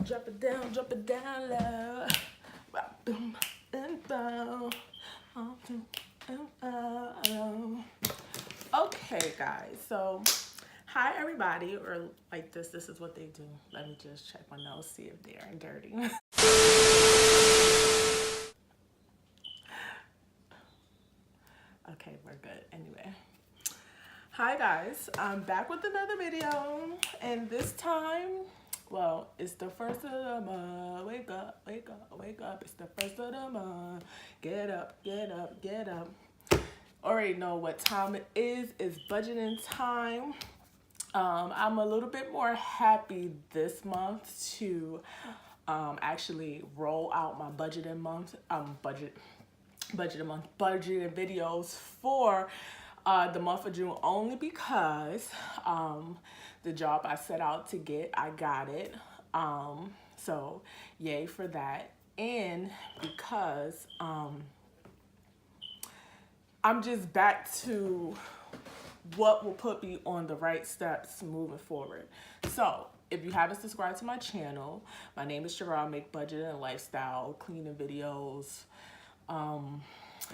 Drop it down low. Boom and bow. Okay, guys. So, hi everybody, or like this is what they do. Let me just check my nose, see if they aren't dirty. Okay, we're good. Anyway. Hi guys, I'm back with another video, and this time, well, it's the first of the month. Wake up, wake up, wake up. It's the first of the month. Get up, get up, get up. Already know what time it is. It's budgeting time. I'm a little bit more happy this month to actually roll out my budgeting month, budgeting videos for the month of June, only because the job I set out to get, I got it. So yay for that. And because I'm just back to what will put me on the right steps moving forward. So if you haven't subscribed to my channel, my name is Sherelle. I make budget and lifestyle cleaning videos,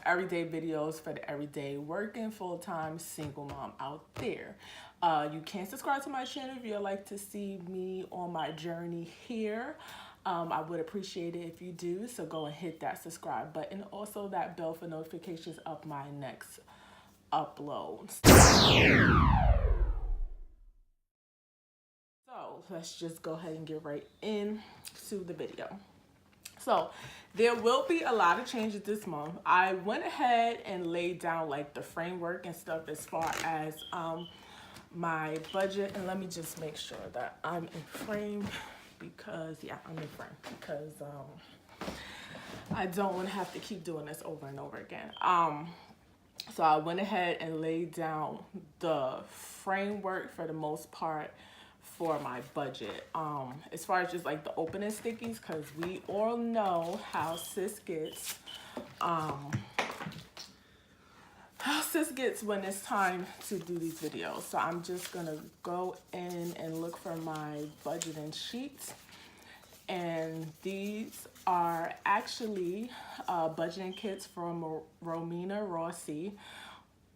everyday videos for the everyday working full-time single mom out there. You can subscribe to my channel if you'd like to see me on my journey here. I would appreciate it if you do, so go and hit that subscribe button, and also that bell for notifications of my next uploads. So let's just go ahead and get right into the video. So there will be a lot of changes this month. I went ahead and laid down like the framework and stuff as far as my budget, and let me just make sure that I'm in frame, because yeah, I'm in frame, because I don't want to have to keep doing this over and over again. So I went ahead and laid down the framework for the most part for my budget. As far as just like the opening stickies, because we all know how sis gets when it's time to do these videos. So I'm just gonna go in and look for my budgeting sheets, and these are actually budgeting kits from Romina Rossi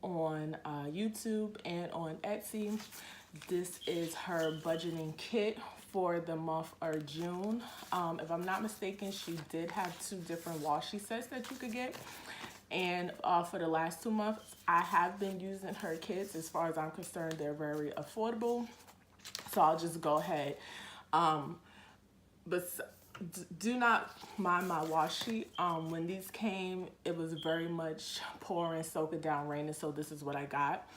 on YouTube and on Etsy. This is her budgeting kit for the month of June. If I'm not mistaken, she did have 2 different washi sets that you could get. And for the last 2 months, I have been using her kits. As far as I'm concerned, they're very affordable. So I'll just go ahead. But do not mind my washi. When these came, it was very much pouring, soaking down, raining. So this is what I got.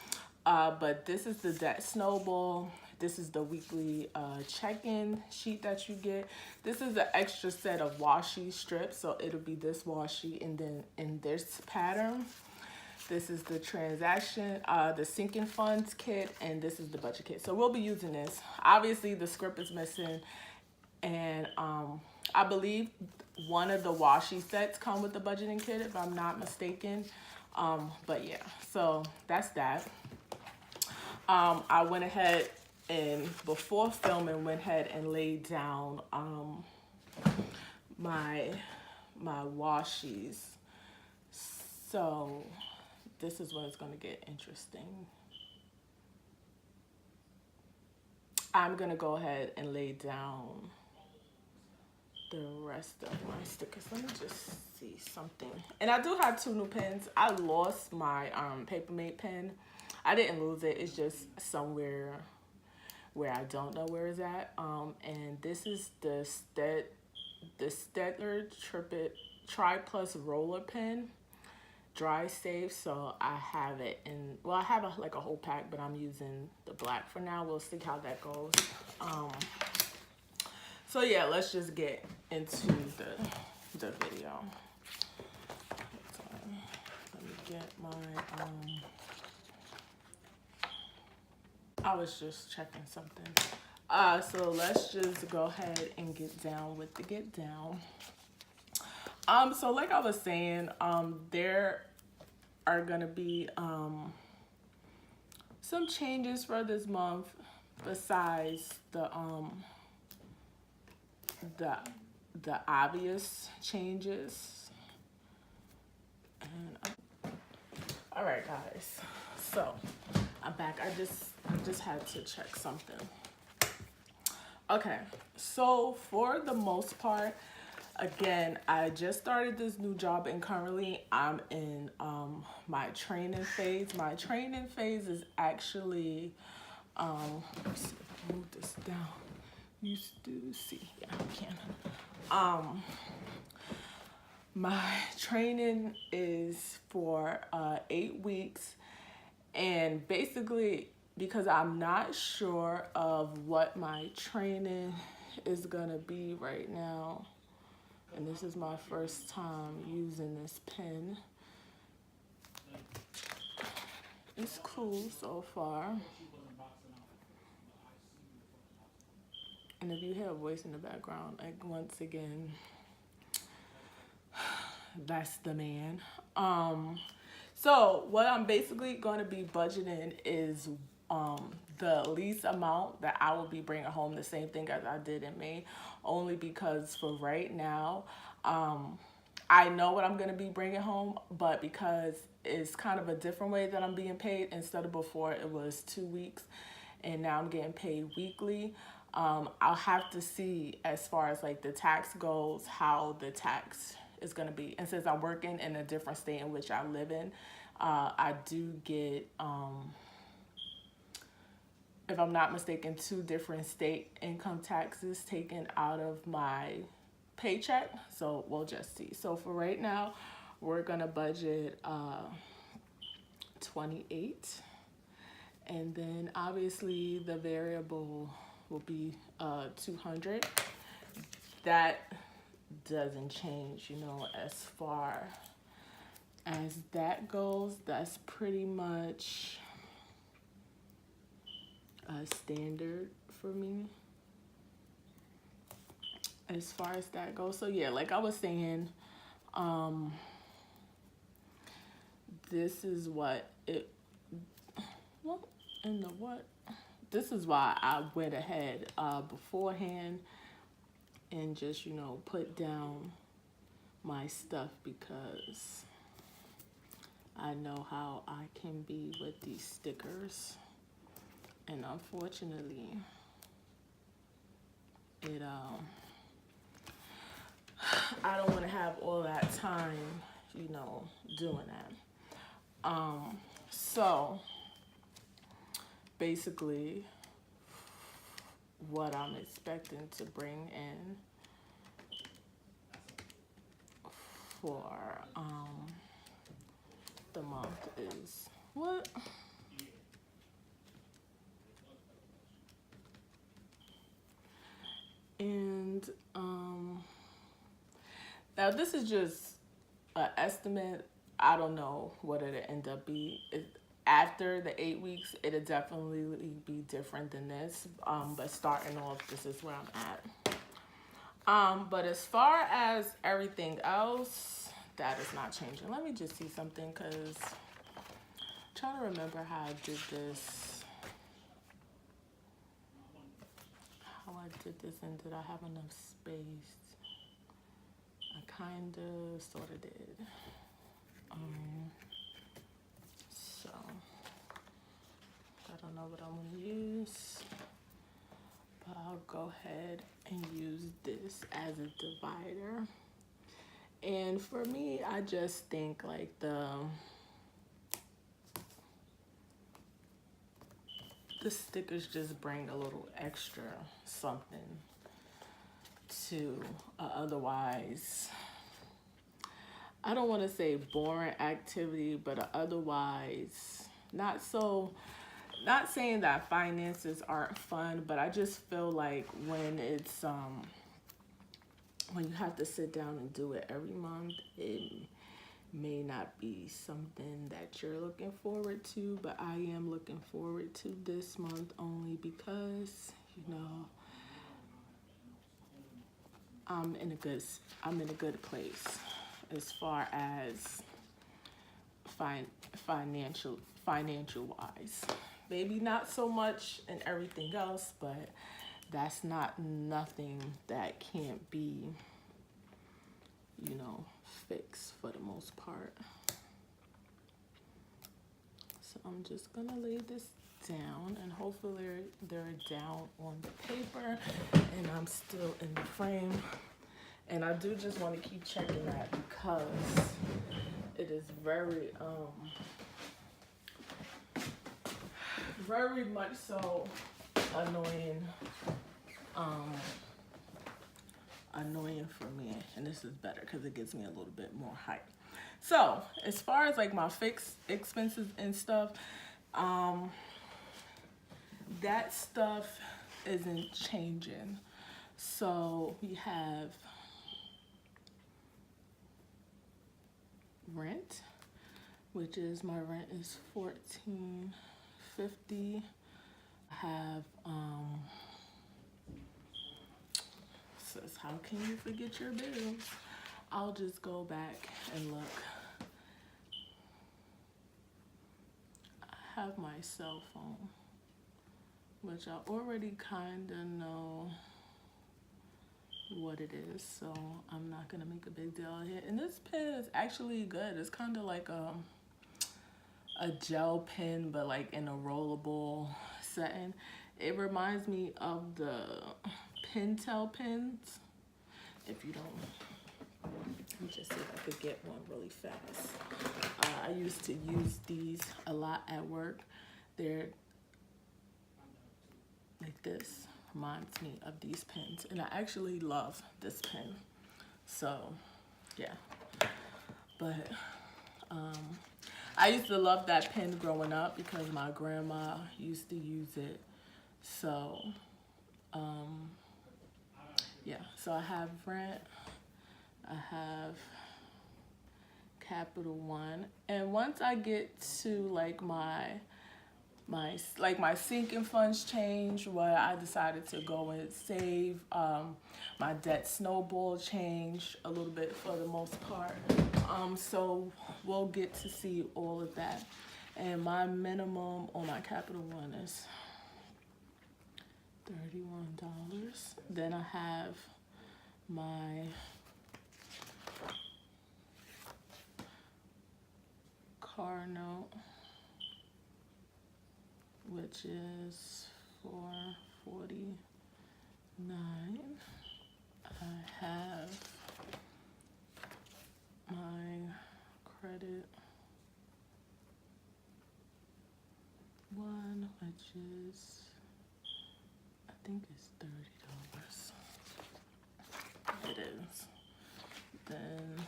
But this is the debt snowball. This is the weekly check-in sheet that you get. This is an extra set of washi strips. So it'll be this washi, and then in this pattern. This is the transaction, the sinking funds kit, and this is the budget kit. So we'll be using this. Obviously the script is missing, and I believe one of the washi sets come with the budgeting kit, if I'm not mistaken. But yeah, so that's that. I went ahead and before filming went ahead and laid down my washis. So this is when it's going to get interesting. I'm going to go ahead and lay down the rest of my stickers. Let me just see something. And I do have 2 new pens. I lost my Papermate pen. I didn't lose it. It's just somewhere where I don't know where it's at. And this is the Stettler Tri Plus Roller Pen, dry safe. So I have it in, well, I have like a whole pack, but I'm using the black for now. We'll see how that goes. So yeah, let's just get into the video. So, let me get my I was just checking something. So let's just go ahead and get down with the get down. So like I was saying, there are gonna be some changes for this month besides the the obvious changes. And all right, guys. So I'm back. I just had to check something. Okay, so for the most part, again, I just started this new job and currently I'm in my training phase. My training phase is actually let's see, move this down. You do see, yeah, I can. My training is for 8 weeks, and basically because I'm not sure of what my training is gonna be right now, and this is my first time using this pen. It's cool so far. And if you hear a voice in the background, like once again, that's the man. So what I'm basically going to be budgeting is the least amount that I will be bringing home, the same thing as I did in May, only because for right now, I know what I'm going to be bringing home, but because it's kind of a different way that I'm being paid. Instead of before it was 2 weeks and now I'm getting paid weekly. I'll have to see as far as like the tax goes, how the tax is going to be. And since I'm working in a different state in which I live in, I do get, if I'm not mistaken, 2 different state income taxes taken out of my paycheck. So we'll just see. So for right now, we're going to budget 28. And then obviously the variable will be 200. That doesn't change, you know, as far as that goes. That's pretty much a standard for me as far as that goes. So yeah, like I was saying, this is what it, well, in the what? This is why I went ahead beforehand and just, you know, put down my stuff, because I know how I can be with these stickers. And unfortunately, it I don't want to have all that time, you know, doing that. So basically what I'm expecting to bring in for the month is what? And now this is just an estimate. I don't know what it'll end up being. After the 8 weeks, it'll definitely be different than this. But starting off, this is where I'm at. But as far as everything else, that is not changing. Let me just see something, because I'm trying to remember how I did this. How I did this, and did I have enough space? I kind of, sort of did. So I don't know what I'm going to use, but I'll go ahead and use this as a divider. And for me, I just think like the stickers just bring a little extra something to otherwise, I don't want to say boring activity, but otherwise not saying that finances aren't fun, but I just feel like when it's when you have to sit down and do it every month, it may not be something that you're looking forward to, but I am looking forward to this month only because, you know, I'm in a good place as far as financial wise. Maybe not so much in everything else, but that's not nothing that can't be, you know, fixed for the most part. So I'm just gonna lay this down, and hopefully they're down on the paper and I'm still in the frame. And I do just want to keep checking that because it is very very much so annoying annoying for me, and this is better because it gives me a little bit more height. So as far as like my fixed expenses and stuff, that stuff isn't changing. So we have rent, which is, my rent is $14.50. I have says, how can you forget your bills? I'll just go back and look. I have my cell phone, which I already kind of know what it is, so I'm not gonna make a big deal here. And this pen is actually good. It's kind of like a gel pen, but like in a rollable setting. It reminds me of the Pentel pens. If you don't, let me just see if I could get one really fast. I used to use these a lot at work. They're like this. Reminds me of these pens, and I actually love this pen. So yeah, but I used to love that pen growing up because my grandma used to use it. So yeah, so I have rent, I have Capital One, and once I get to like my sinking funds change, where I decided to go and save, my debt snowball changed a little bit for the most part. So we'll get to see all of that. And my minimum on my Capital One is $31. Then I have my car note, which is $4.49. I have my credit one, which is, I think it's $30. It is. Then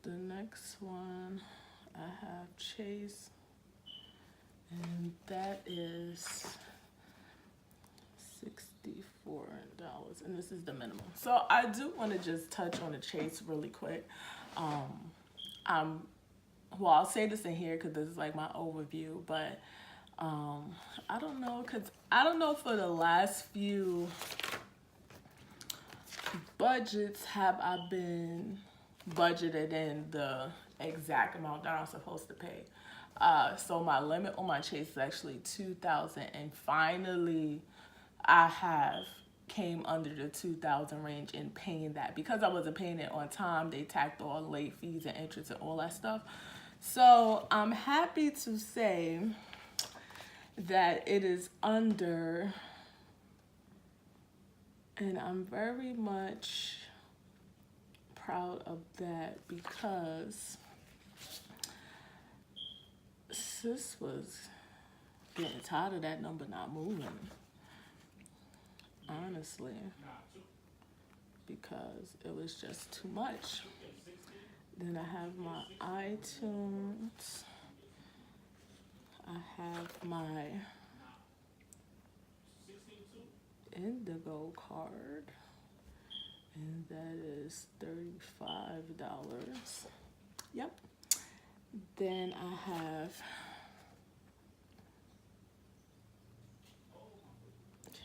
the next one, I have Chase, and that is $64, and this is the minimum. So I do want to just touch on the Chase really quick. Well, I'll say this in here because this is like my overview, but I don't know, because I don't know for the last few budgets have I been budgeted in the exact amount that I'm supposed to pay. So my limit on my Chase is actually $2,000, and finally I have came under the $2,000 range in paying that. Because I wasn't paying it on time, they tacked on late fees and interest and all that stuff. So I'm happy to say that it is under, and I'm very much proud of that, because sis was getting tired of that number not moving, honestly, because it was just too much. Then I have my iTunes, I have my Indigo card, and that is $35. Yep. Then I have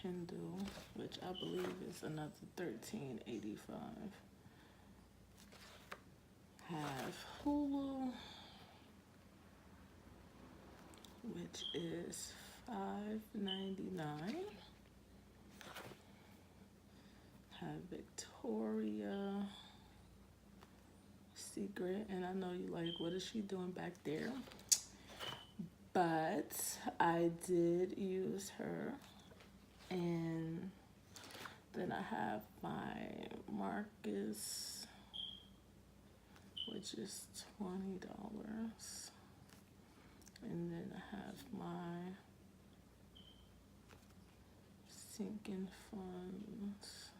Kindle, which I believe is another $13.85. Have Hulu, which is $5.99. Victoria Secret, and I know you like, what is she doing back there? But I did use her, and then I have my Marcus, which is $20, and then I have my sinking funds.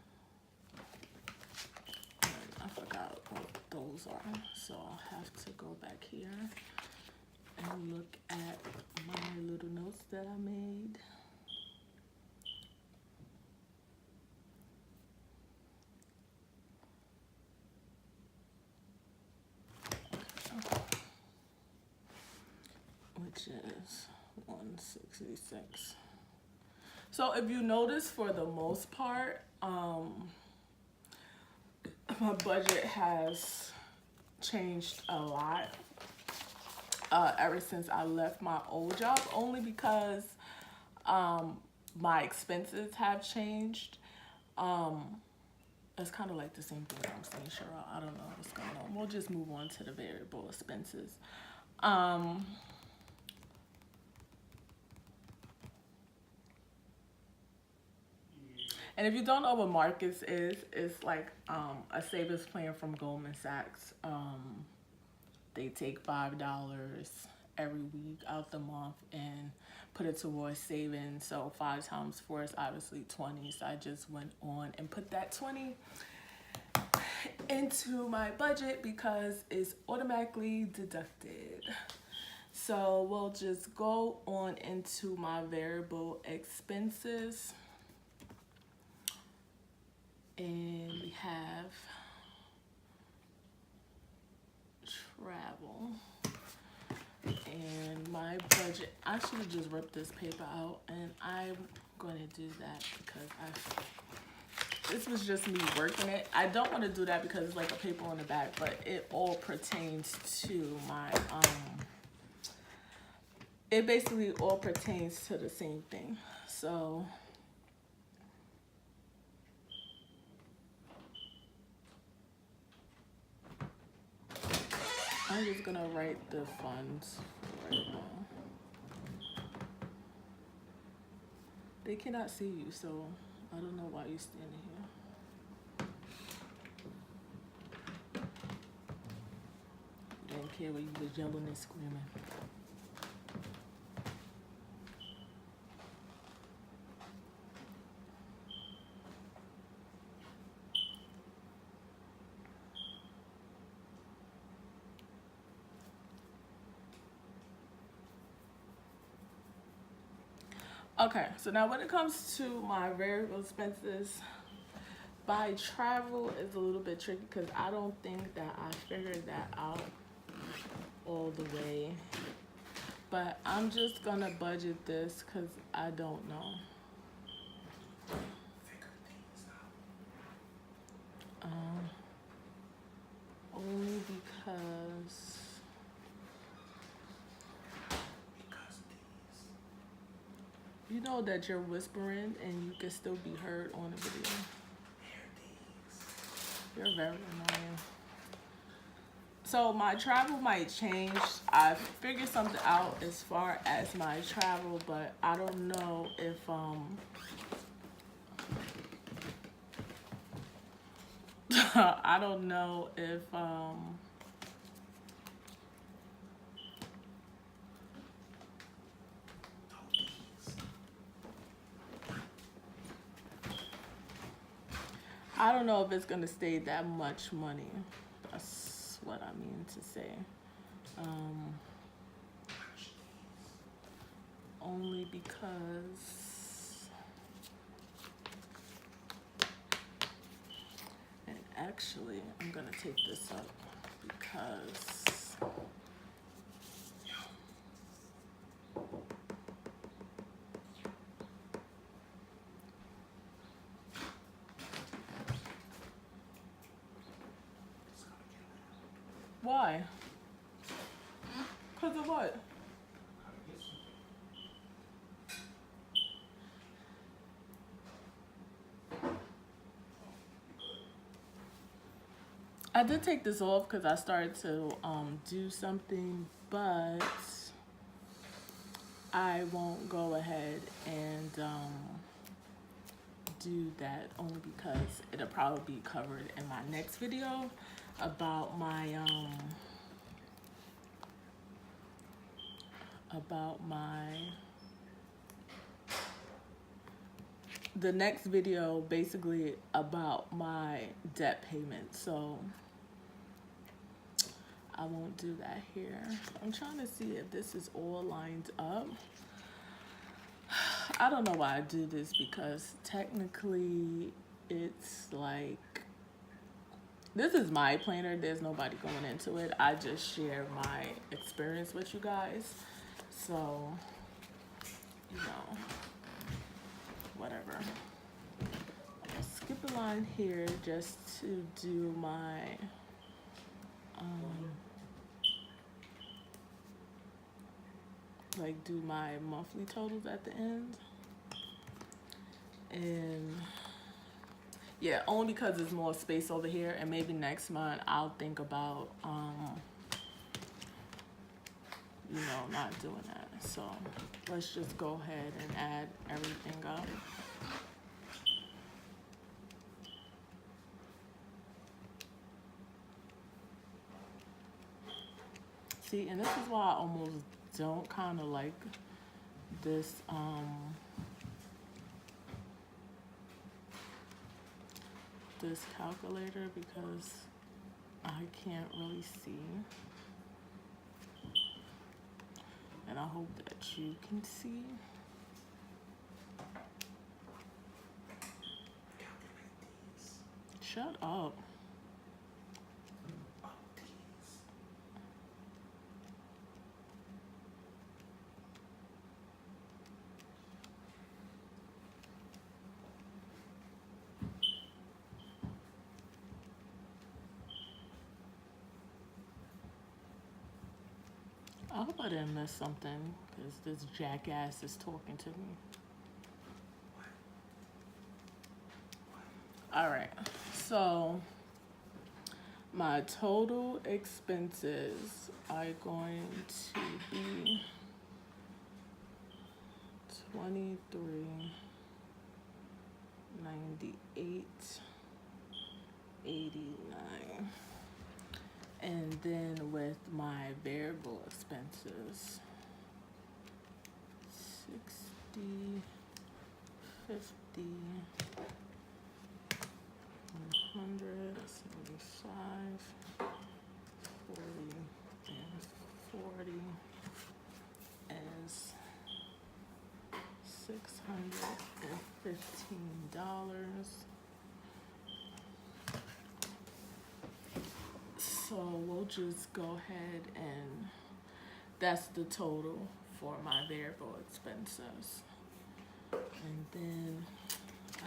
And I forgot what those are, so I'll have to go back here and look at my little notes that I made. Which is 166. So if you notice, for the most part, my budget has changed a lot ever since I left my old job, only because my expenses have changed. It's kind of like the same thing that I'm saying, Cheryl. I don't know what's going on. We'll just move on to the variable expenses. And if you don't know what Marcus is, it's like a savings plan from Goldman Sachs. They take $5 every week out the month and put it towards savings. So 5 times 4 is obviously 20. So I just went on and put that 20 into my budget because it's automatically deducted. So we'll just go on into my variable expenses. And we have travel, and my budget. I should have just ripped this paper out, and I'm going to do that because this was just me working it. I don't want to do that because it's like a paper on the back, but it all pertains to my it basically all pertains to the same thing. So I'm just gonna write the funds right now. They cannot see you, so I don't know why you're standing here. You didn't care when you was yelling and screaming. Okay, so now when it comes to my variable expenses, by travel is a little bit tricky because I don't think that I figured that out all the way. But I'm just gonna budget this because I don't know. Only because you know that you're whispering and you can still be heard on the video. You're very annoying. So my travel might change. I figured something out as far as my travel, but I don't know if I don't know if I don't know if it's gonna stay that much money. That's what I mean to say. Only because, and actually I'm gonna take this up because why? Because of what? I did take this off because I started to do something, but I won't go ahead and do that only because it'll probably be covered in my next video about my the next video basically about my debt payment, so I won't do that here. I'm trying to see if this is all lined up. I don't know why I do this because technically it's like, this is my planner. There's nobody going into it. I just share my experience with you guys. So, you know, whatever. I'll skip a line here just to do my like do my monthly totals at the end. And yeah, only because there's more space over here, and maybe next month I'll think about you know, not doing that. So let's just go ahead and add everything up. See, and this is why I almost don't kind of like this this calculator, because I can't really see, and I hope that you can see. Shut up. I hope I didn't miss something, because this jackass is talking to me. All right, so my total expenses are going to be $23.98.89, and then with my variable expenses, 60, 50, 100, 75, 40, and 40 is $615. So we'll just go ahead and that's the total for my variable expenses. And then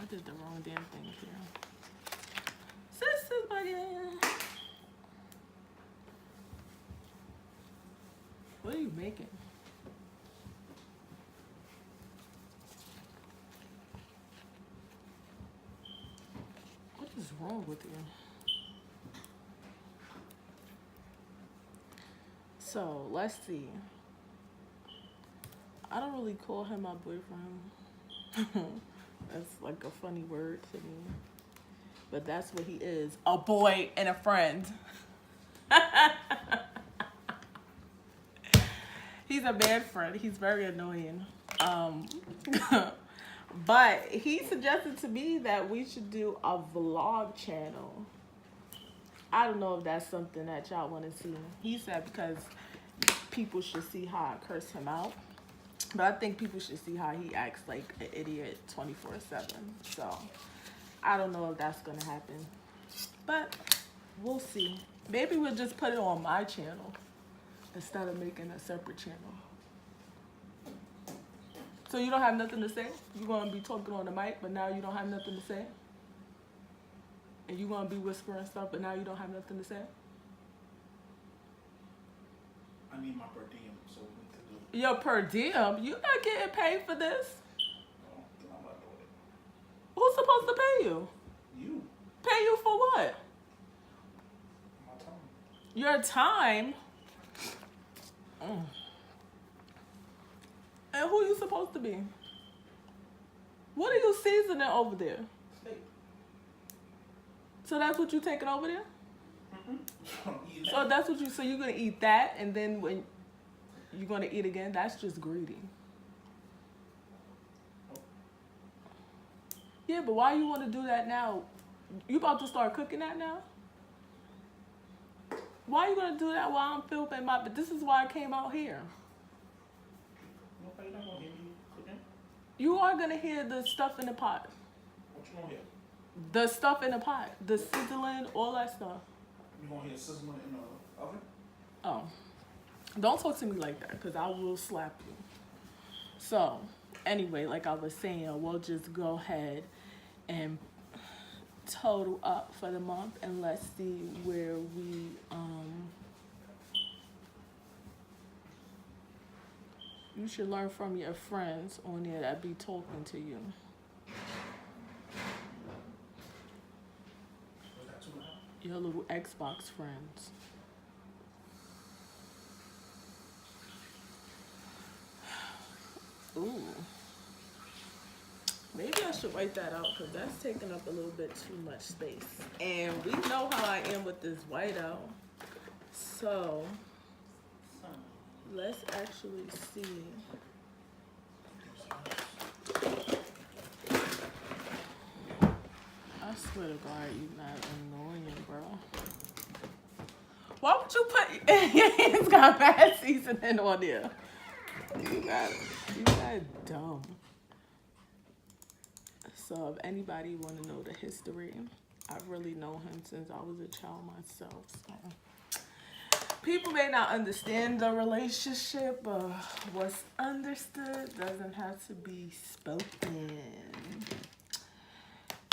I did the wrong damn thing here. Sister's bugging. What are you making? What is wrong with you? So let's see. I don't really call him my boyfriend. That's like a funny word to me. But that's what he is. A boy and a friend. He's a bad friend. He's very annoying. But he suggested to me that we should do a vlog channel. I don't know if that's something that y'all want to see. He said because people should see how I curse him out. But I think people should see how he acts like an idiot 24/7. So I don't know if that's going to happen. But we'll see. Maybe we'll just put it on my channel instead of making a separate channel. So you don't have nothing to say? You're going to be talking on the mic, but now you don't have nothing to say? And you're going to be whispering stuff, but now you don't have nothing to say? I need my per diem, so we need to do it. Your per diem? You're not getting paid for this? No, I'm not doing it. Who's supposed to pay you? You. Pay you for what? Your time? Mm. And who you supposed to be? What are you seasoning over there? Steak. So that's what you taking over there? Mm-hmm. So that's what you, so you're gonna eat that and then when you're gonna eat again? That's just greedy. Yeah, but why you wanna do that now? You about to start cooking that now? Why you gonna do that while I'm filming my, but this is why I came out here. Nobody not gonna hear me cooking. You are gonna hear the stuff in the pot. What you gonna hear? The stuff in the pot. The sizzling, all that stuff. You gonna hear sizzling in the oven? Oh. Don't talk to me like that, because I will slap you. So, anyway, like I was saying, we'll just go ahead and total up for the month and let's see where we you should learn from your friends on there that be talking to you. Was that too loud? Your little Xbox friends. Ooh. Maybe I should write that out because that's taking up a little bit too much space. And we know how I am with this whiteout. So, let's actually see. I swear to God, you not annoying, bro. Why would you put your hands got bad seasoning on there? You got dumb. So if anybody want to know the history, I've really known him since I was a child myself. So people may not understand the relationship, but what's understood doesn't have to be spoken.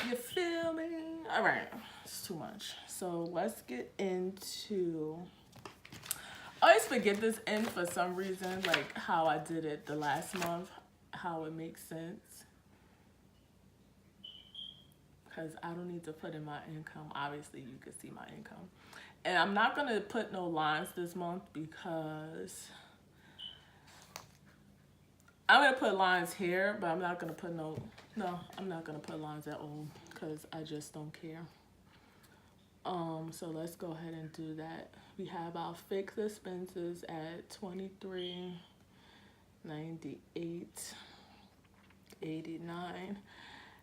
You feel me? All right, it's too much. So let's get into. I always forget this in for some reason, like how I did it the last month, how it makes sense. Because I don't need to put in my income. Obviously, you can see my income. And I'm not going to put no lines this month because I'm going to put lines here, but I'm not going to put no, I'm not going to put lines at all because I just don't care. So let's go ahead and do that. We have our fixed expenses at $23.98.89.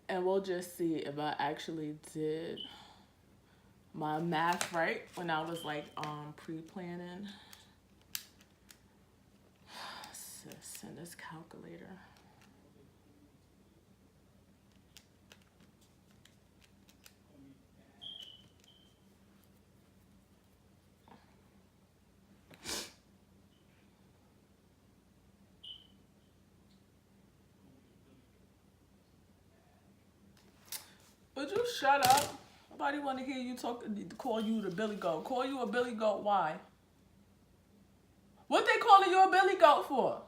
And we'll just see if I actually did my math right when I was like pre-planning. Sis, and this calculator. Would you shut up? Nobody want to hear you talk. Call you the Billy Goat. Call you a Billy Goat? Why? What they calling you a Billy Goat for?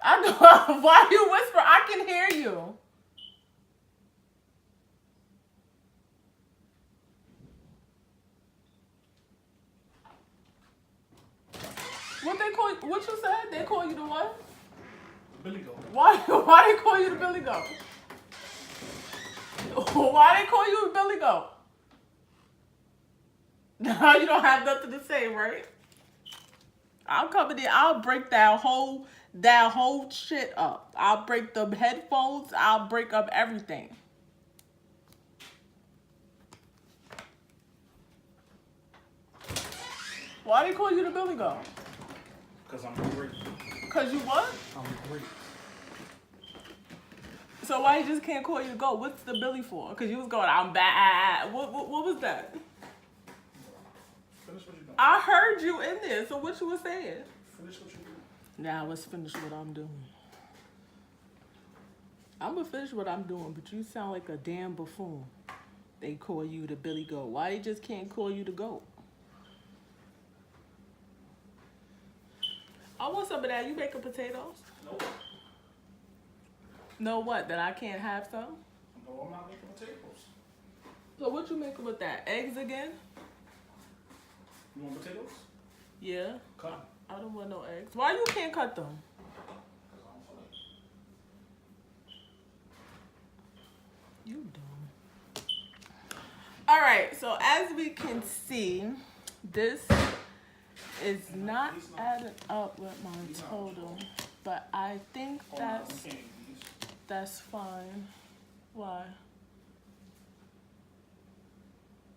I know. Why you whisper? I can hear you. What they call? What you said? They call you the what? Billy Goat. Why they call you the Billy Goat? Why they call you the Billy Goat? Now you don't have nothing to say, right? I'll come in there. I'll break that whole shit up. I'll break the headphones. I'll break up everything. Why they call you the Billy Goat? Because I'm great. Cause you what? I'm great. So why you just can't call you the goat? What's the Billy for? Cause you was going, I'm bad. What was that? Finish what you're doing. I heard you in there. So what you was saying? Finish what you're doing. Now let's finish what I'm doing. I'm gonna finish what I'm doing, but you sound like a damn buffoon. They call you the Billy Goat. Why they just can't call you the goat? I want some of that. You making potatoes? Nope. No what? That I can't have some? No, I'm not making potatoes. So what you making with that? Eggs again? You want potatoes? Yeah. Cut them. I don't want no eggs. Why you can't cut them? Because I don't feel like it. You dumb. All right, so as we can see, this is not adding up with my total, but I think Oh, no, we can't eat these. that's fine. Why?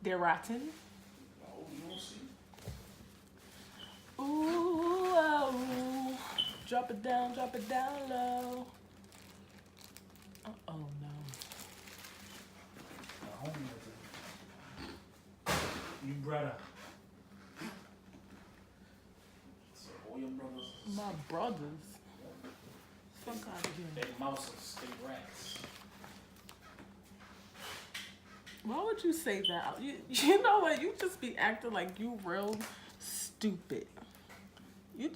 They're rotten. Oh, you don't see. Ooh, oh. Drop it down low. Oh no. My homie has it. You brother. So all your brothers. My brothers. Fuck out of here. They mouses. They rats. Why would you say that? You know what? You just be acting like you real stupid. You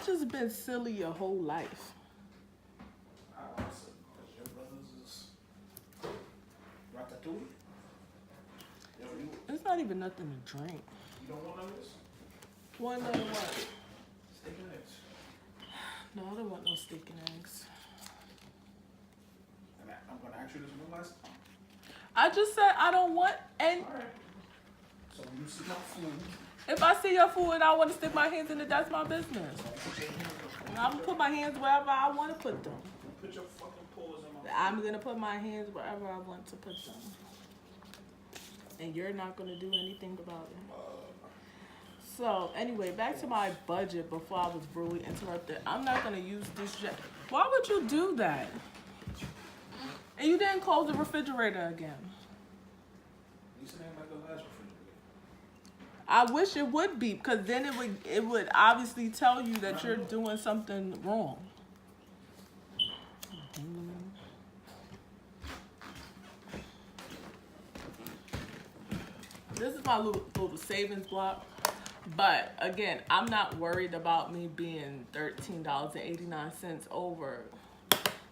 just been silly your whole life. I also, because your brothers is ratatouille. Yo, you It's not even nothing to drink. don't want none of this? One other what? Steak and eggs. No, I don't want no steak and eggs. And I'm going to ask you this one last time. I just said I don't want any. All right. So when you see my food, If I see your food and I want to stick my hands in it, that's my business. don't put your hands up. I'm gonna put my hands wherever I want to put them. Put your fucking paws in my food. I'm gonna put my hands wherever I want to put them. And you're not gonna do anything about it. So anyway, back to my budget before I was rudely interrupted. I'm not gonna use this jet. Why would you do that? And you didn't close the refrigerator again. You said like the last refrigerator. I wish it would be, because then it would obviously tell you that you're doing something wrong. This is my little savings block. But again, I'm not worried about me being $13.89 over.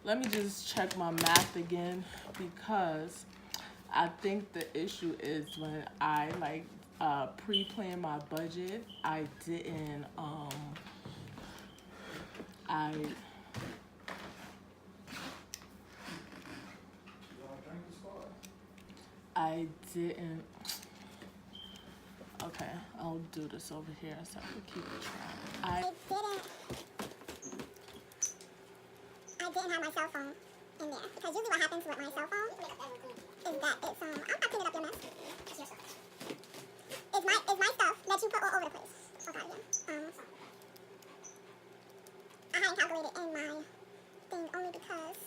Let me just check my math again, because I think the issue is when I pre-plan my budget, I didn't I didn't. Okay, I'll do this over here so I can keep it track. I didn't have my cell phone in there, because usually what happens with my cell phone is that it's I'm not cleaning up your mess. It's my stuff that you put all over the place. Fuck out of here. I hadn't calculated in my thing only because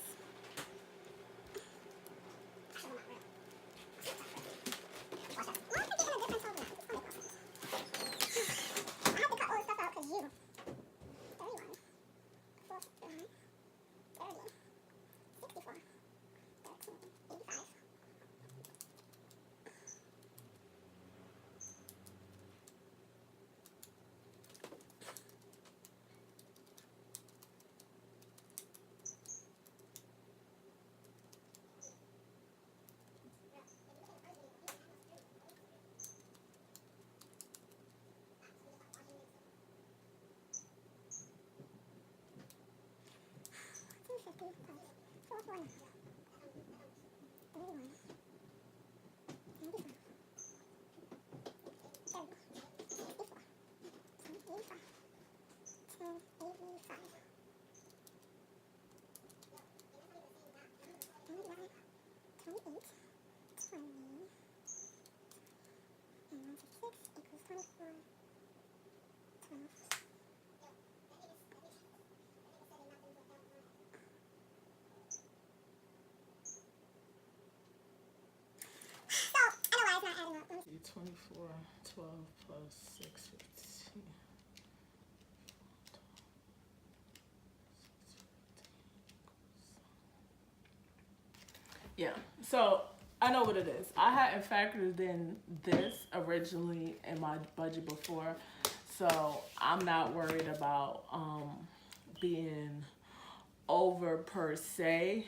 why am I getting a different total? I have to cut all the stuff out because you 31, 41, 30, 64, 13, 85. So, I know why it's not adding up. 24, 12 plus 6, 15. Yeah, so I know what it is. I hadn't factored in this originally in my budget before, so I'm not worried about being over per se.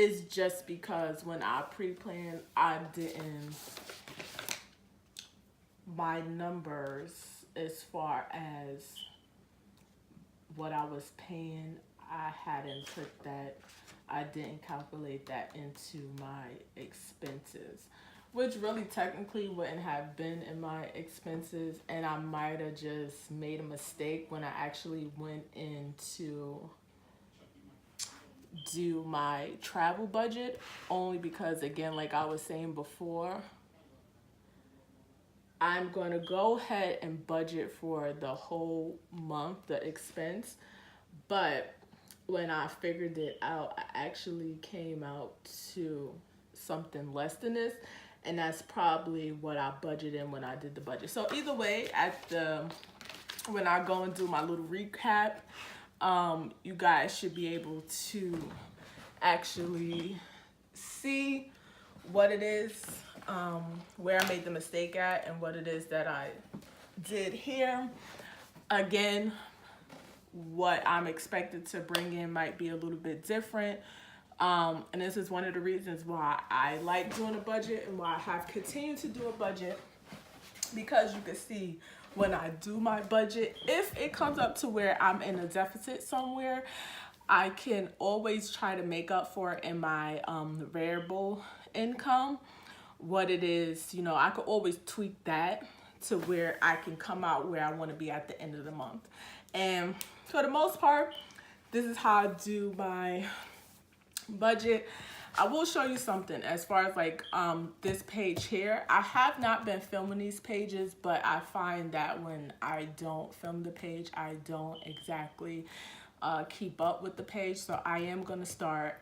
is just because when I pre-planned, I didn't, my numbers as far as what I was paying, I hadn't put that, I didn't calculate that into my expenses, which really technically wouldn't have been in my expenses, and I might have just made a mistake when I actually went in to do my travel budget, only because, again, like I was saying before, I'm going to go ahead and budget for the whole month, the expense, but when I figured it out, I actually came out to something less than this, and that's probably what I budgeted when I did the budget. So either way, when I go and do my little recap, you guys should be able to actually see what it is, where I made the mistake at, and what it is that I did here. Again, what I'm expected to bring in might be a little bit different. And this is one of the reasons why I like doing a budget and why I have continued to do a budget, because you can see when I do my budget, if it comes up to where I'm in a deficit somewhere, I can always try to make up for it in my variable income. What it is, you know, I could always tweak that to where I can come out where I want to be at the end of the month. And for the most part, this is how I do my budget. I will show you something as far as like this page here. I have not been filming these pages, but I find that when I don't film the page, I don't exactly keep up with the page. So I am going to start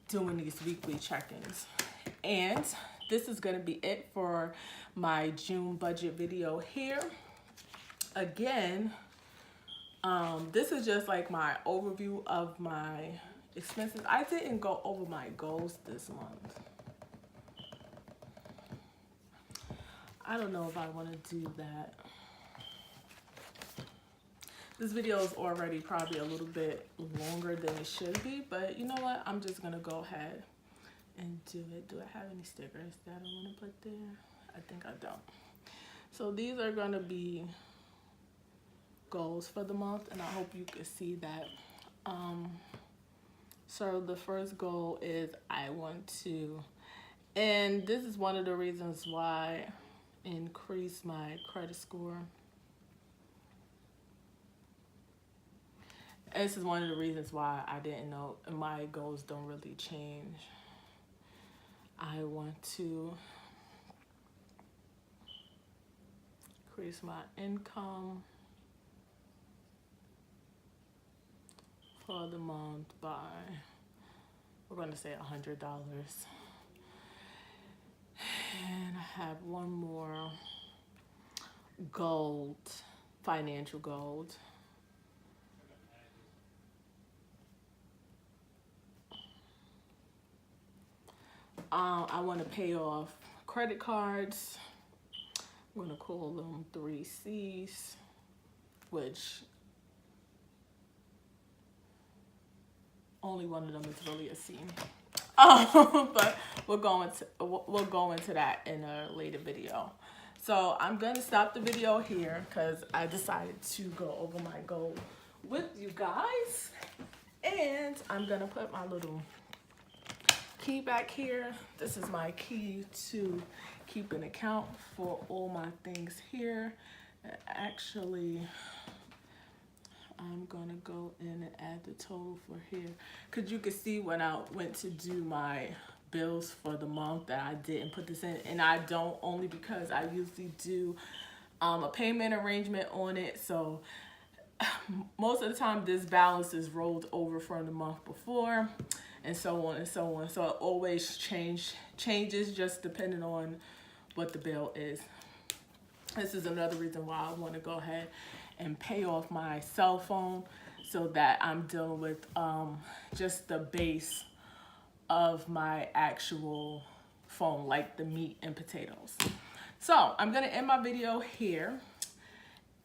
doing these weekly check-ins. And this is going to be it for my June budget video here. Again, this is just like my overview of my expenses. I didn't go over my goals this month. I don't know if I want to do that. This video is already probably a little bit longer than it should be, but you know what? I'm just going to go ahead and do it. Do I have any stickers that I want to put there? I think I don't. So these are going to be goals for the month, and I hope you can see that. So the first goal is I want to, and this is one of the reasons why, increase my credit score. This is one of the reasons why I didn't know, my goals don't really change. I want to increase my income for the month by, we're going to say $100. And I have one more goal, financial goal. I want to pay off credit cards. I'm going to call them 3 C's, which only one of them is really a C. But we'll go into that in a later video. So I'm going to stop the video here because I decided to go over my goal with you guys. And I'm going to put my little key back here. This is my key to keep an account for all my things here. Actually, I'm gonna go in and add the total for here, because you can see when I went to do my bills for the month that I didn't put this in, and I don't, only because I usually do a payment arrangement on it. So most of the time this balance is rolled over from the month before, and so on and so on. So it always changes just depending on what the bill is. This is another reason why I want to go ahead and pay off my cell phone, so that I'm dealing with just the base of my actual phone, like the meat and potatoes. So I'm gonna end my video here,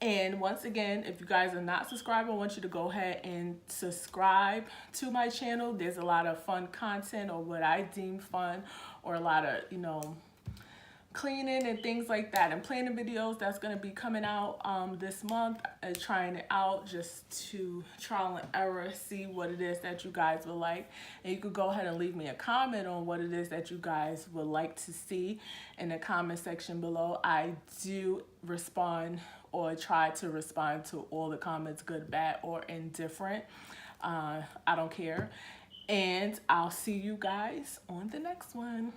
And once again, if you guys are not subscribed, I want you to go ahead and subscribe to my channel. There's a lot of fun content, or what I deem fun, or a lot of, you know, cleaning and things like that, and planning videos that's going to be coming out this month, and trying it out just to trial and error, see what it is that you guys would like. And you could go ahead and leave me a comment on what it is that you guys would like to see in the comment section below. I do respond, or try to respond to all the comments, good, bad, or indifferent. I don't care. And I'll see you guys on the next one.